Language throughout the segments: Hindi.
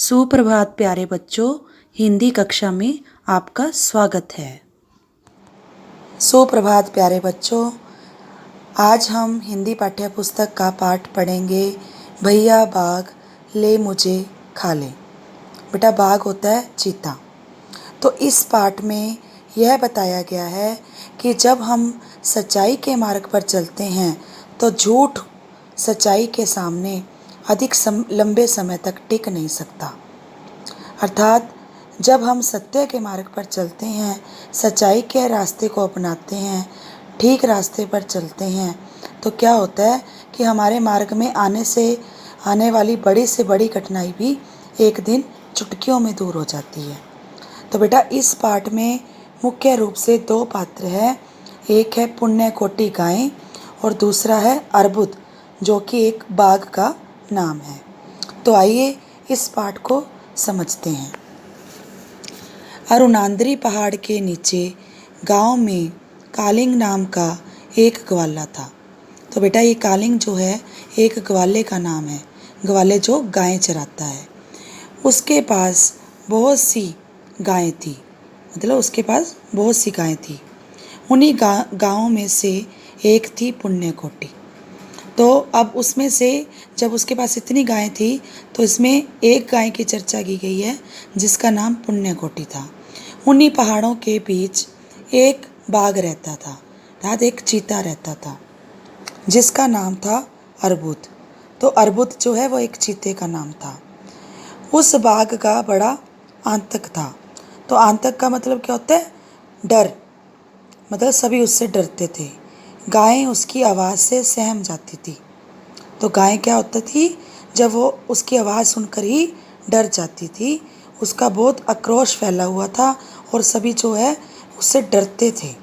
सुप्रभात प्यारे बच्चों, हिंदी कक्षा में आपका स्वागत है। सुप्रभात प्यारे बच्चों, आज हम हिंदी पाठ्य पुस्तक का पाठ पढ़ेंगे। भैया बाघ ले मुझे खा ले। बेटा बाघ होता है चीता। तो इस पाठ में यह बताया गया है कि जब हम सच्चाई के मार्ग पर चलते हैं तो झूठ सच्चाई के सामने अधिक लंबे समय तक टिक नहीं सकता। अर्थात जब हम सत्य के मार्ग पर चलते हैं, सच्चाई के रास्ते को अपनाते हैं, ठीक रास्ते पर चलते हैं, तो क्या होता है कि हमारे मार्ग में आने वाली बड़ी से बड़ी कठिनाई भी एक दिन चुटकियों में दूर हो जाती है। तो बेटा इस पाठ में मुख्य रूप से दो पात्र हैं। एक है पुण्य कोटि गाय और दूसरा है अर्बुद, जो कि एक बाघ का नाम है। तो आइए इस पाठ को समझते हैं। अरुणांद्री पहाड़ के नीचे गांव में कालिंग नाम का एक ग्वाला था। तो बेटा ये कालिंग जो है एक ग्वाले का नाम है, ग्वाले जो गायें चराता है। उसके पास बहुत सी गायें थी, मतलब उसके पास बहुत सी गायें थी। उन्हीं गाँवों में से एक थी पुण्य कोटि। तो अब उसमें से जब उसके पास इतनी गायें थी तो इसमें एक गाय की चर्चा की गई है जिसका नाम पुण्य कोटि था। उन्हीं पहाड़ों के बीच एक बाघ रहता था, अर्थात एक चीता रहता था जिसका नाम था अर्बुद। तो अर्बुद जो है वो एक चीते का नाम था। उस बाघ का बड़ा आतंक था। तो आतंक का मतलब क्या होता है? डर, मतलब सभी उससे डरते थे। गायें उसकी आवाज़ से सहम जाती थी। तो गायें क्या होता थी, जब वो उसकी आवाज़ सुनकर ही डर जाती थी। उसका बहुत आक्रोश फैला हुआ था और सभी जो है उससे डरते थे।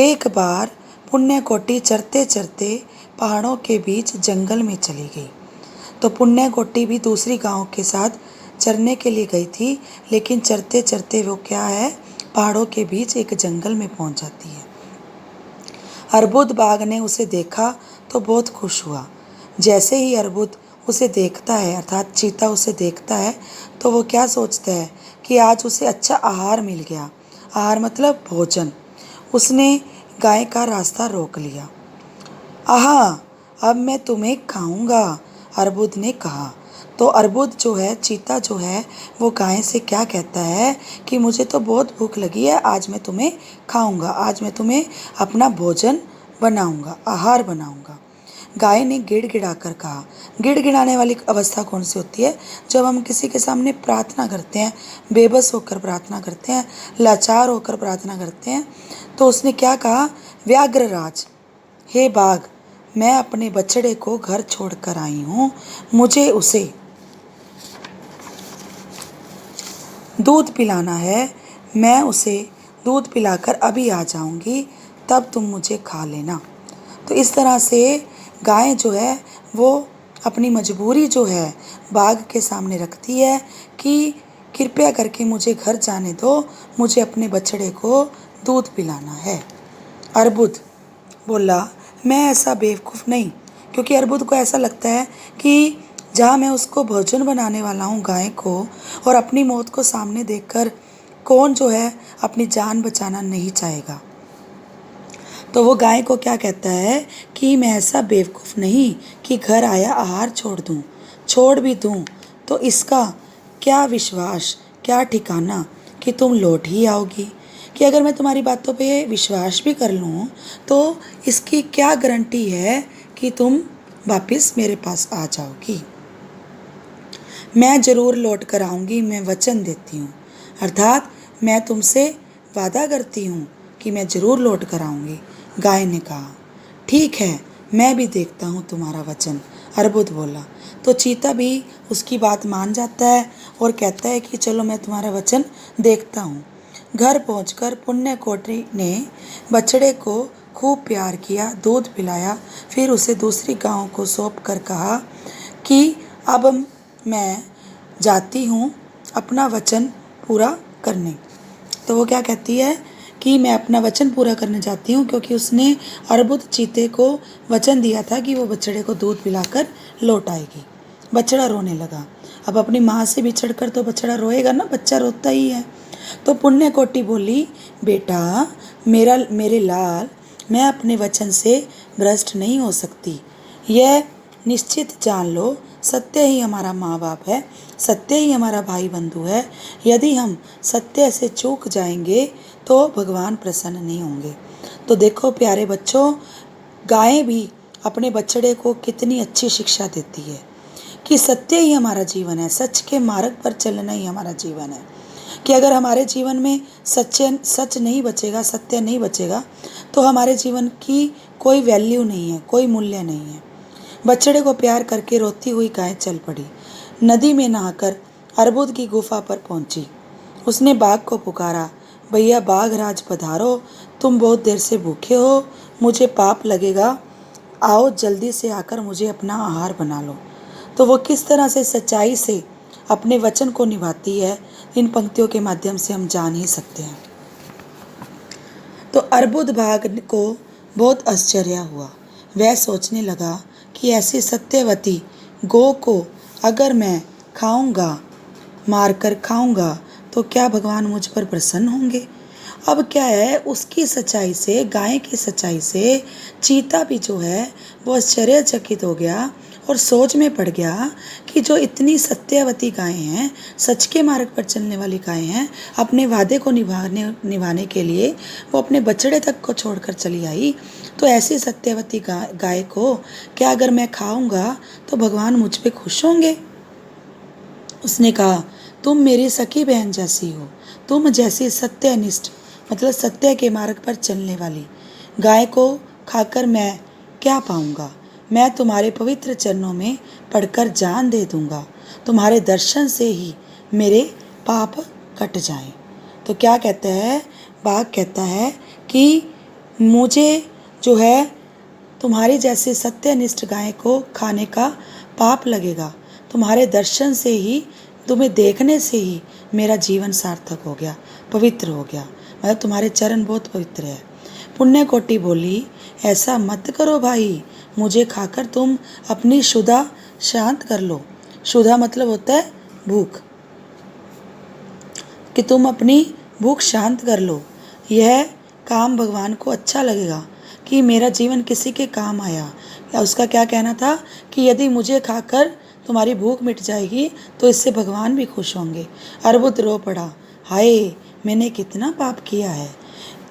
एक बार पुण्य कोटि चरते चरते पहाड़ों के बीच जंगल में चली गई। तो पुण्य कोटि भी दूसरी गायों के साथ चरने के लिए गई थी, लेकिन चरते चरते वो क्या है, पहाड़ों के बीच एक जंगल में पहुंच जाती है। अर्बुद बाघ ने उसे देखा तो बहुत खुश हुआ। जैसे ही अर्बुद उसे देखता है, अर्थात चीता उसे देखता है, तो वो क्या सोचता है कि आज उसे अच्छा आहार मिल गया। आहार मतलब भोजन। उसने गाय का रास्ता रोक लिया। आहा, अब मैं तुम्हें खाऊंगा, अर्बुद ने कहा। तो अर्बुद जो है, चीता जो है, वो गाय से क्या कहता है कि मुझे तो बहुत भूख लगी है, आज मैं तुम्हें खाऊंगा, आज मैं तुम्हें अपना भोजन बनाऊंगा, आहार बनाऊंगा। गाय ने गिड़गिड़ा कर कहा। गिड़गिड़ाने वाली अवस्था कौन सी होती है? जब हम किसी के सामने प्रार्थना करते हैं, बेबस होकर प्रार्थना करते हैं, लाचार होकर प्रार्थना करते हैं। तो उसने क्या कहा? व्याघ्रराज, हे बाघ, मैं अपने बछड़े को घर छोड़कर आई हूँ, मुझे उसे दूध पिलाना है। मैं उसे दूध पिलाकर अभी आ जाऊंगी, तब तुम मुझे खा लेना। तो इस तरह से गाय जो है वो अपनी मजबूरी जो है बाघ के सामने रखती है कि कृपया करके मुझे घर जाने दो, मुझे अपने बछड़े को दूध पिलाना है। अर्बुद बोला, मैं ऐसा बेवकूफ़ नहीं, क्योंकि अर्बुद को ऐसा लगता है कि जहाँ मैं उसको भोजन बनाने वाला हूँ गाय को, और अपनी मौत को सामने देखकर कौन जो है अपनी जान बचाना नहीं चाहेगा। तो वो गाय को क्या कहता है कि मैं ऐसा बेवकूफ़ नहीं कि घर आया आहार छोड़ भी दूँ तो इसका क्या विश्वास, क्या ठिकाना कि तुम लौट ही आओगी। कि अगर मैं तुम्हारी बातों पे विश्वास भी कर लूँ तो इसकी क्या गारंटी है कि तुम वापस मेरे पास आ जाओगी। मैं ज़रूर लौट कर आऊँगी, मैं वचन देती हूँ, अर्थात मैं तुमसे वादा करती हूँ कि मैं ज़रूर लौट कर आऊँगी। गाय ने कहा, ठीक है, मैं भी देखता हूँ तुम्हारा वचन, अर्बुद बोला। तो चीता भी उसकी बात मान जाता है और कहता है कि चलो मैं तुम्हारा वचन देखता हूँ। घर पहुंचकर पुण्य कोटि ने बछड़े को खूब प्यार किया, दूध पिलाया, फिर उसे दूसरी गायों को सौंप कर कहा कि अब मैं जाती हूँ अपना वचन पूरा करने। तो वो क्या कहती है कि मैं अपना वचन पूरा करने जाती हूँ, क्योंकि उसने अर्बुद चीते को वचन दिया था कि वो बछड़े को दूध पिलाकर लौट आएगी। बछड़ा रोने लगा। अब अपनी माँ से बिछड़ कर तो बछड़ा रोएगा ना, बच्चा रोता ही है। तो पुण्य कोटि बोली, बेटा मेरे लाल, मैं अपने वचन से भ्रष्ट नहीं हो सकती। यह निश्चित जान लो, सत्य ही हमारा माँ बाप है, सत्य ही हमारा भाई बंधु है। यदि हम सत्य से चूक जाएंगे तो भगवान प्रसन्न नहीं होंगे। तो देखो प्यारे बच्चों, गायें भी अपने बछड़े को कितनी अच्छी शिक्षा देती है कि सत्य ही हमारा जीवन है, सच के मार्ग पर चलना ही हमारा जीवन है। कि अगर हमारे जीवन में सच नहीं बचेगा, सत्य नहीं बचेगा, तो हमारे जीवन की कोई वैल्यू नहीं है, कोई मूल्य नहीं है। बछड़े को प्यार करके रोती हुई गाय चल पड़ी। नदी में नहाकर अर्बुद की गुफा पर पहुंची। उसने बाघ को पुकारा, भैया बाघ राज पधारो, तुम बहुत देर से भूखे हो, मुझे पाप लगेगा, आओ जल्दी से आकर मुझे अपना आहार बना लो। तो वो किस तरह से सच्चाई से अपने वचन को निभाती है, इन पंक्तियों के माध्यम से हम जान ही सकते हैं। तो अर्बुद बाघ को बहुत आश्चर्य हुआ। वह सोचने लगा कि ऐसी सत्यवती गौ को अगर मैं खाऊंगा, मारकर खाऊंगा, तो क्या भगवान मुझ पर प्रसन्न होंगे। अब क्या है, उसकी सच्चाई से, गाय की सच्चाई से चीता भी जो है वो आश्चर्यचकित हो गया और सोच में पड़ गया कि जो इतनी सत्यवती गायें हैं, सच के मार्ग पर चलने वाली गायें हैं, अपने वादे को निभाने के लिए वो अपने बछड़े तक को छोड़कर चली आई। तो ऐसी सत्यवती गाय को क्या अगर मैं खाऊंगा तो भगवान मुझ पे खुश होंगे। उसने कहा, तुम मेरी सखी बहन जैसी हो, तुम जैसी सत्यनिष्ठ मतलब सत्य के मार्ग पर चलने वाली गाय को खाकर मैं क्या पाऊंगा। मैं तुम्हारे पवित्र चरणों में पड़कर जान दे दूंगा, तुम्हारे दर्शन से ही मेरे पाप कट जाएं। तो क्या कहता है, बाघ कहता है कि मुझे जो है तुम्हारी जैसे सत्यनिष्ठ गाय को खाने का पाप लगेगा, तुम्हारे दर्शन से ही, तुम्हें देखने से ही मेरा जीवन सार्थक हो गया, पवित्र हो गया, मतलब तुम्हारे चरण बहुत पवित्र है। पुण्य कोटि बोली, ऐसा मत करो भाई, मुझे खाकर तुम अपनी क्षुधा शांत कर लो। क्षुधा मतलब होता है भूख, कि तुम अपनी भूख शांत कर लो। यह काम भगवान को अच्छा लगेगा कि मेरा जीवन किसी के काम आया। या उसका क्या कहना था कि यदि मुझे खाकर तुम्हारी भूख मिट जाएगी तो इससे भगवान भी खुश होंगे। अर्बुद रो पड़ा, हाय मैंने कितना पाप किया है।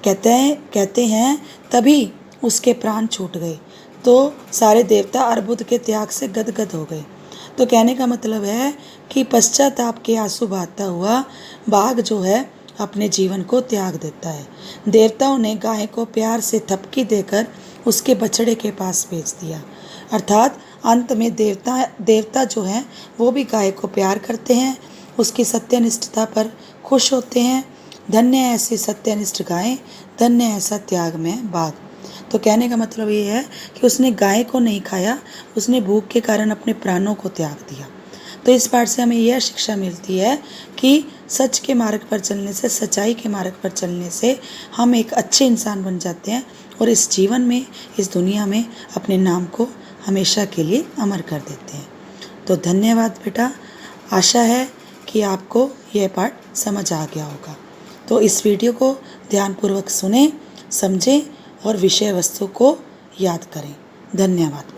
कहते हैं तभी उसके प्राण छूट गए। तो सारे देवता अर्बुद के त्याग से गदगद हो गए। तो कहने का मतलब है कि पश्चाताप के आंसू बहाता हुआ बाघ जो है अपने जीवन को त्याग देता है। देवताओं ने गाय को प्यार से थपकी देकर उसके बछड़े के पास भेज दिया। अर्थात अंत में देवता जो हैं वो भी गाय को प्यार करते हैं, उसकी सत्यनिष्ठता पर खुश होते हैं। धन्य है ऐसी सत्यनिष्ठ गाय, धन्य है ऐसा त्याग में बाघ। तो कहने का मतलब ये है कि उसने गाय को नहीं खाया, उसने भूख के कारण अपने प्राणों को त्याग दिया। तो इस पाठ से हमें यह शिक्षा मिलती है कि सच के मार्ग पर चलने से, सच्चाई के मार्ग पर चलने से हम एक अच्छे इंसान बन जाते हैं और इस जीवन में, इस दुनिया में अपने नाम को हमेशा के लिए अमर कर देते हैं। तो धन्यवाद बेटा, आशा है कि आपको यह पाठ समझ आ गया होगा। तो इस वीडियो को ध्यानपूर्वक सुनें, समझें और विषय वस्तु को याद करें। धन्यवाद।